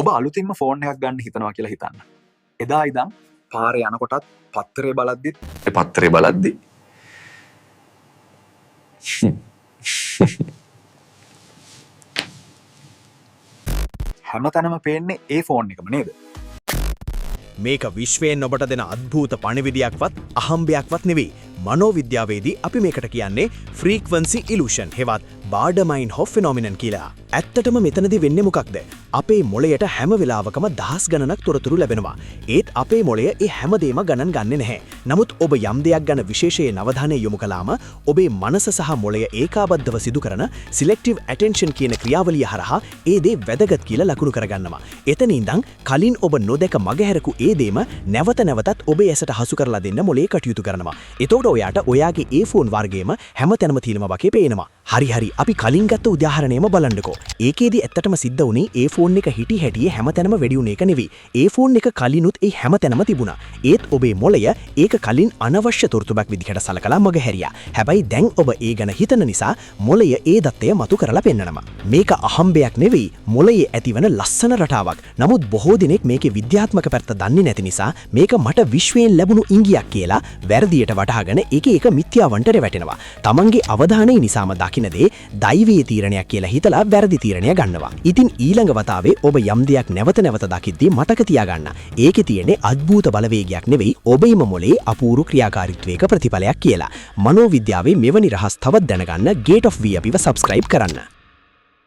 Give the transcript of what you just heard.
ඔබ අලුතින්ම ෆෝන් එකක් ගන්න හිතනවා කියලා හිතන්න. එදා ඉඳන් පාරේ යනකොටත් පත්තරේ බලද්දිත් ඒ පත්තරේ බලද්දි හැමතැනම පේන්නේ ඒ ෆෝන් එකම නේද? මේක විශ්වයෙන් ඔබට දෙන අද්භූත පණිවිඩයක්වත් අහම්බයක්වත් නෙවෙයි. මනෝවිද්‍යාවේදී අපි මේකට කියන්නේ ෆ්‍රීක්වන්සි ඉලූෂන් හෙවත් බාඩමයින්හොෆ් ෆෙනොමිනන් කියලා. ඇත්තටම මෙතනදී වෙන්නේ මොකක්ද? අපේ මොළයට හැම වෙලාවකම දහස් ගණනක් තොරතුරු ලැබෙනවා. ඒත් අපේ මොළය ඒ හැමදේම ගණන් ගන්නෙ නැහැ. නමුත් ඔබ යම් දෙයක් ගැන විශේෂයෙන් අවධානය යොමු කළාම ඔබේ මනස සහ මොළය ඒකාබද්ධව සිදු කරන සිලෙක්ටිව් ඇටෙන්ෂන් කියන ක්‍රියාවලිය හරහා ඒ දේ වැදගත් කියලා ලකුණු කරගන්නවා. එතන ඉඳන් කලින් ඔබ නොදැක මගහැරපු ඒ දේම නැවත නැවතත් ඔබේ ඇසට හසු කරලා දෙන්න මොළේ කටයුතු කරනවා. එතකොට ඔයාට ඔයාගේ ඒ ෆෝන් වර්ගයේම හැමතැනම තියෙනවා වගේ පේනවා. හරි අපි කලින් ගත්ත උදාහරණයම බලන්නකෝ. ඒකේදී ඇත්තටම සිද්ධ වුණේ ඒ ෆෝන් එක හිටි හැටියේ හැමතැනම වැඩි වුණ එක නෙවෙයි. ඒ ෆෝන් එක කලිනුත් ඒ හැමතැනම තිබුණා. ඒත් ඔබේ මොළය ඒක කලින් අනවශ්‍ය තොරතුරක් විදිහට සලකලා මගහැරියා. හැබැයි දැන් ඔබ ඒ ගැන හිතන නිසා මොළය ඒ දත්තය මතු කරලා පෙන්නනවා. මේක අහම්බයක් නෙවෙයි. මොළයේ ඇතිවන ලස්සන රටාවක්. නමුත් බොහෝ දෙනෙක් මේකේ විද්‍යාත්මක පැත්ත දන්නේ නැති නිසා මේක මට විශ්වයෙන් ලැබුණු ඉඟියක් කියලා වැරදියට වටහාගෙන ඒක මිත්‍යාවන්ට රැවටෙනවා. තමන්ගේ අවධානය නිසාම දකින්න දේ දෛවීය තීරණයක් කියලා හිතලා වැරදි තීරණයක් ගන්නවා. ඉතින් ඊළඟ වතාවේ ඔබ යම් දෙයක් නැවත නැවත දකිද්දී මතක තියාගන්න. ඒකේ තියෙන්නේ අద్භූත බලවේගයක් නෙවෙයි ඔබේම මොළේ අපූර්ව ක්‍රියාකාරීත්වයක ප්‍රතිඵලයක් කියලා. මනෝවිද්‍යාවේ මෙවැනි රහස් තවත් දැනගන්න Gate of V අපිව subscribe කරන්න.